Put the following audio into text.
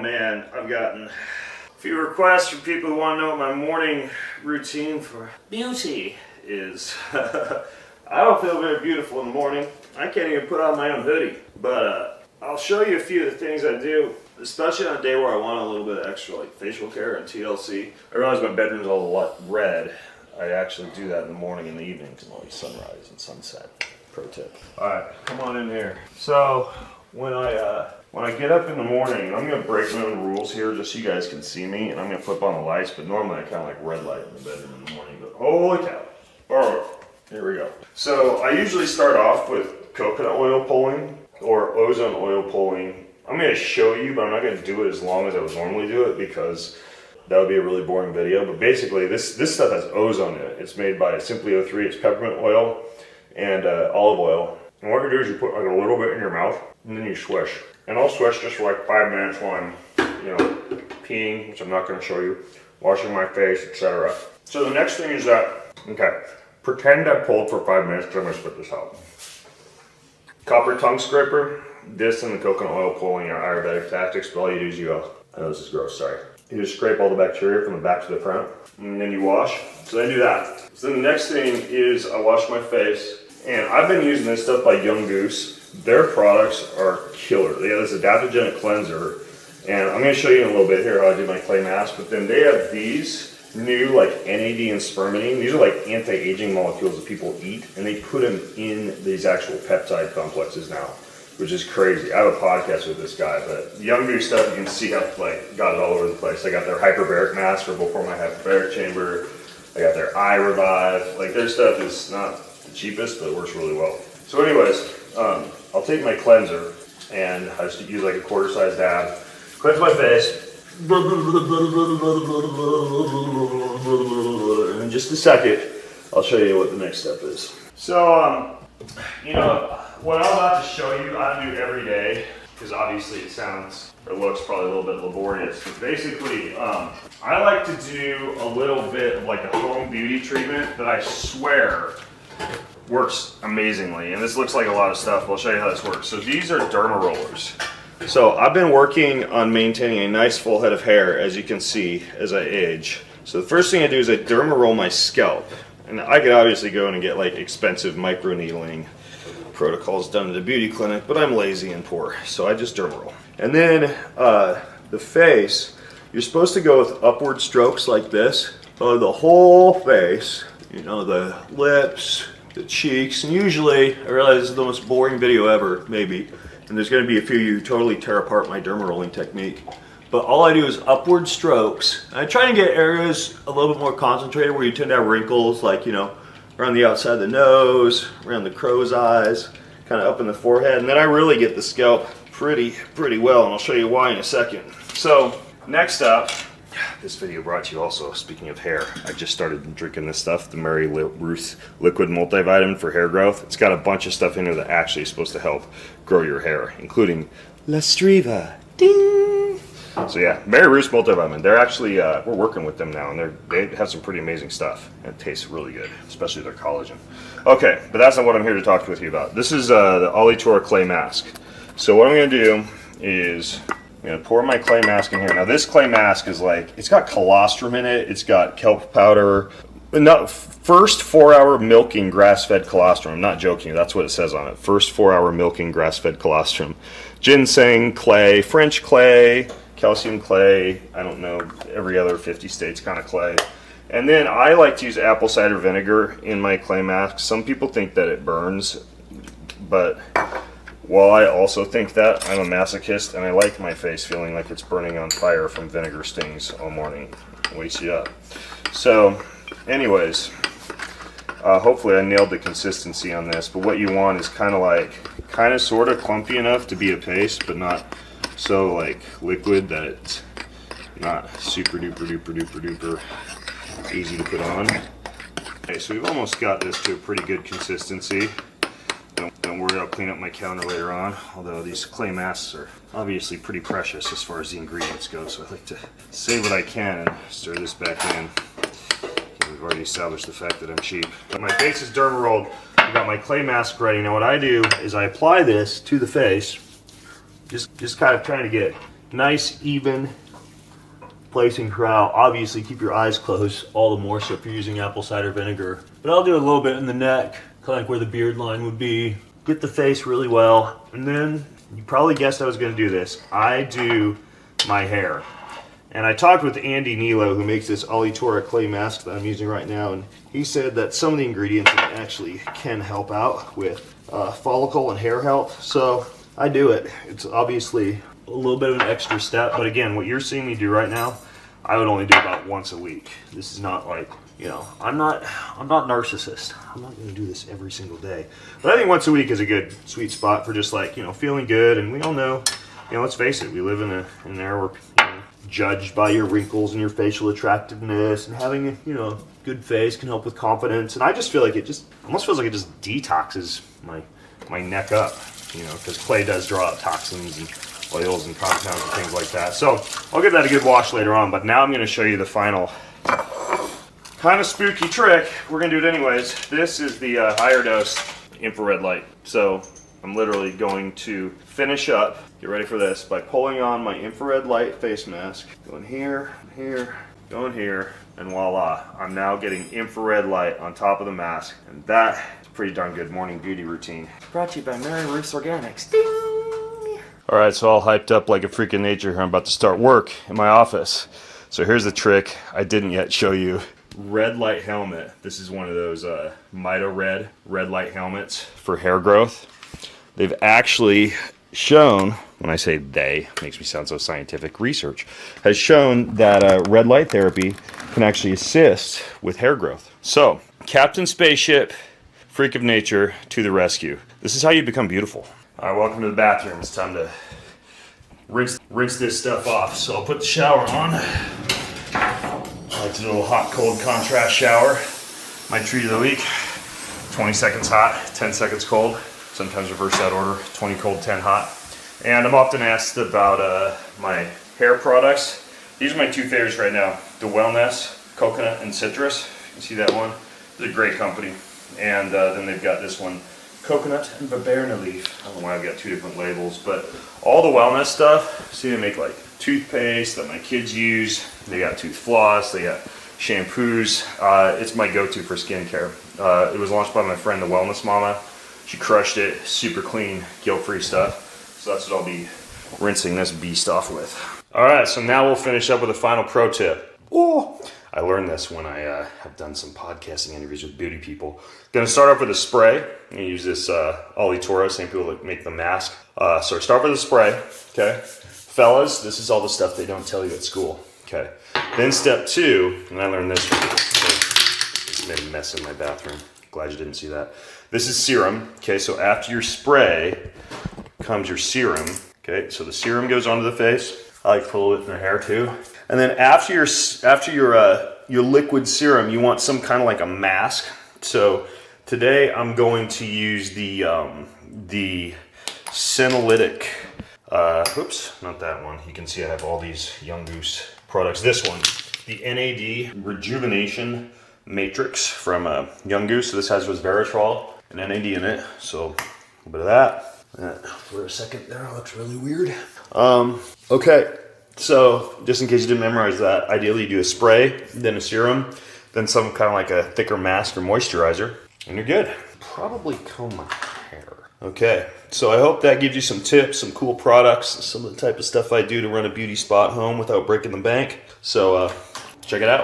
man, I've gotten a few requests from people who want to know what my morning routine for beauty is. I don't feel very beautiful in the morning. I can't even put on my own hoodie. But I'll show you a few of the things I do, especially on a day where I want a little bit of extra like facial care and TLC. I realize my bedroom's all a lot red. I actually do that in the morning and the evening because like sunrise and sunset. Pro tip. Alright, come on in here. So when I get up in the morning, I'm going to break my own rules here just so you guys can see me, and I'm going to flip on the lights, but normally I kind of like red light in the bedroom in the morning, but holy cow. Alright, here we go. So I usually start off with coconut oil pulling or ozone oil pulling. I'm going to show you, but I'm not going to do it as long as I would normally do it because that would be a really boring video. But basically this stuff has ozone in it. It's made by Simply O3. It's peppermint oil and olive oil. And what you do is you put like a little bit in your mouth and then you swish. And I'll swish just for like 5 minutes while I'm, peeing, which I'm not going to show you, washing my face, etc. So the next thing is that, pretend I pulled for 5 minutes because I'm going to spit this out. Copper tongue scraper. This and the coconut oil pulling are ayurvedic tactics, but all you do is you go, I know this is gross, sorry. You just scrape all the bacteria from the back to the front, and then you wash. So then do that. So then the next thing is I wash my face, and I've been using this stuff by Goose. Their products are killer. They have this adaptogenic cleanser, and I'm going to show you in a little bit here how I do my clay mask, but then they have these new like NAD and spermidine. These are like anti-aging molecules that people eat, and they put them in these actual peptide complexes now, which is crazy. I have a podcast with this guy, but Goose stuff, you can see how like got it all over the place. I got their hyperbaric mask for before my hyperbaric chamber. I got their eye revive. Like their stuff is not the cheapest, but it works really well. So anyways, I'll take my cleanser and I just use like a quarter size dab, cleanse my face. And in just a second, I'll show you what the next step is. So, what I'm about to show you, I do every day, because obviously it looks probably a little bit laborious. But basically, I like to do a little bit of like a home beauty treatment that I swear works amazingly. And this looks like a lot of stuff, but I'll show you how this works. So these are Dermarollers. So I've been working on maintaining a nice full head of hair, as you can see, as I age. So the first thing I do is I dermaroll my scalp. And I could obviously go in and get like expensive microneedling protocols done at a beauty clinic, but I'm lazy and poor, so I just dermaroll. And then the face, you're supposed to go with upward strokes like this, the whole face, the lips, the cheeks, and usually, I realize this is the most boring video ever, maybe, and there's going to be a few you totally tear apart my dermarolling technique. But all I do is upward strokes. I try and get areas a little bit more concentrated where you tend to have wrinkles, like, around the outside of the nose, around the crow's eyes, kind of up in the forehead. And then I really get the scalp pretty well, and I'll show you why in a second. So, next up, this video brought to you also, speaking of hair, I just started drinking this stuff, the Mary Ruth liquid multivitamin for hair growth. It's got a bunch of stuff in there that actually is supposed to help grow your hair, including Listriva. Ding! So yeah, Mary Ruth's multivitamin. They're actually, we're working with them now, and they have some pretty amazing stuff. And it tastes really good, especially their collagen. Okay, but that's not what I'm here to talk with you about. This is the Alitura clay mask. So what I'm going to do is I'm going to pour my clay mask in here. Now this clay mask is like, it's got colostrum in it, it's got kelp powder. First 4-hour milking grass-fed colostrum. I'm not joking, that's what it says on it. First 4-hour milking grass-fed colostrum. Ginseng clay, French clay, calcium clay, I don't know, every other 50 states kind of clay. And then I like to use apple cider vinegar in my clay mask. Some people think that it burns, but while I also think that, I'm a masochist and I like my face feeling like it's burning on fire from vinegar stings all morning. Wakes you up. So, anyways, hopefully I nailed the consistency on this, but what you want is kind of sort of clumpy enough to be a paste, but not so like liquid that it's not super duper easy to put on. Okay, so we've almost got this to a pretty good consistency. Don't worry, I'll clean up my counter later on, although these clay masks are obviously pretty precious as far as the ingredients go, so I like to save what I can and stir this back in. We've already established the fact that I'm cheap. But my face is dermarolled. I've got my clay mask ready. Now what I do is I apply this to the face, just kind of trying to get nice, even placing throughout. Obviously, keep your eyes closed all the more so if you're using apple cider vinegar. But I'll do a little bit in the neck, kind of like where the beard line would be. Get the face really well. And then, you probably guessed I was going to do this. I do my hair. And I talked with Andy Nilo, who makes this Alitura clay mask that I'm using right now, and he said that some of the ingredients actually can help out with follicle and hair health. So I do it. It's obviously a little bit of an extra step, but again, what you're seeing me do right now, I would only do about once a week. This is not like, you know, I'm not narcissist. I'm not going to do this every single day. But I think once a week is a good sweet spot for just like, you know, feeling good. And we all know, you know, let's face it, we live in an era where, you know, judged by your wrinkles and your facial attractiveness, and having a, you know, good face can help with confidence. And I just feel like it just almost feels like it just detoxes my neck up, you know, because clay does draw out toxins and oils and compounds and things like that. So I'll give that a good wash later on, but now I'm going to show you the final kind of spooky trick. We're going to do it anyways. This is the higher dose infrared light. So I'm literally going to finish up, get ready for this, by pulling on my infrared light face mask. Going here, here, going here, and voila. I'm now getting infrared light on top of the mask, and that is a pretty darn good morning beauty routine. Brought to you by Mary Ruth's Organics. Ding! Alright, so all hyped up like a freak of nature here. I'm about to start work in my office. So here's the trick I didn't yet show you. Red light helmet. This is one of those Mito red light helmets for hair growth. They've actually shown, when I say they, makes me sound so scientific, research has shown that red light therapy can actually assist with hair growth. So, Captain Spaceship, freak of nature, to the rescue. This is how you become beautiful. All right, welcome to the bathroom. It's time to rinse this stuff off. So I'll put the shower on. I like to do a little hot-cold contrast shower. My treat of the week, 20 seconds hot, 10 seconds cold. Sometimes reverse that order, 20 cold, 10 hot. And I'm often asked about my hair products. These are my two favorites right now. The Wellnesse, coconut and citrus. You can see that one. It's a great company. And then they've got this one, coconut and baberna leaf. I don't know why I've got two different labels, but all the Wellnesse stuff, see they make like toothpaste that my kids use. They got tooth floss, they got shampoos. It's my go-to for skincare. It was launched by my friend, the Wellness Mama. She crushed it, super clean, guilt-free stuff. So that's what I'll be rinsing this beast off with. All right, so now we'll finish up with a final pro tip. Oh, I learned this when I have done some podcasting interviews with beauty people. Gonna start off with a spray. I'm gonna use this Alitura, same people that make the mask. So start with a spray, okay? Fellas, this is all the stuff they don't tell you at school, okay? Then step two, and I learned this from this made a mess in my bathroom. Glad you didn't see that. This is serum, okay? So after your spray comes your serum, okay? So the serum goes onto the face. I like to put a little bit in the hair too. And then after your liquid serum, you want some kind of like a mask. So today I'm going to use the senolytic. Oops, not that one. You can see I have all these Young Goose products. This one, the NAD Rejuvenation Matrix from Young Goose. So this has resveratrol and NAD in it. So a little bit of that. For a second there, it looks really weird. Okay, so just in case you didn't memorize that, ideally you do a spray, then a serum, then some kind of like a thicker mask or moisturizer, and you're good. Probably comb my hair. Okay, so I hope that gives you some tips, some cool products, some of the type of stuff I do to run a beauty spot home without breaking the bank. So check it out.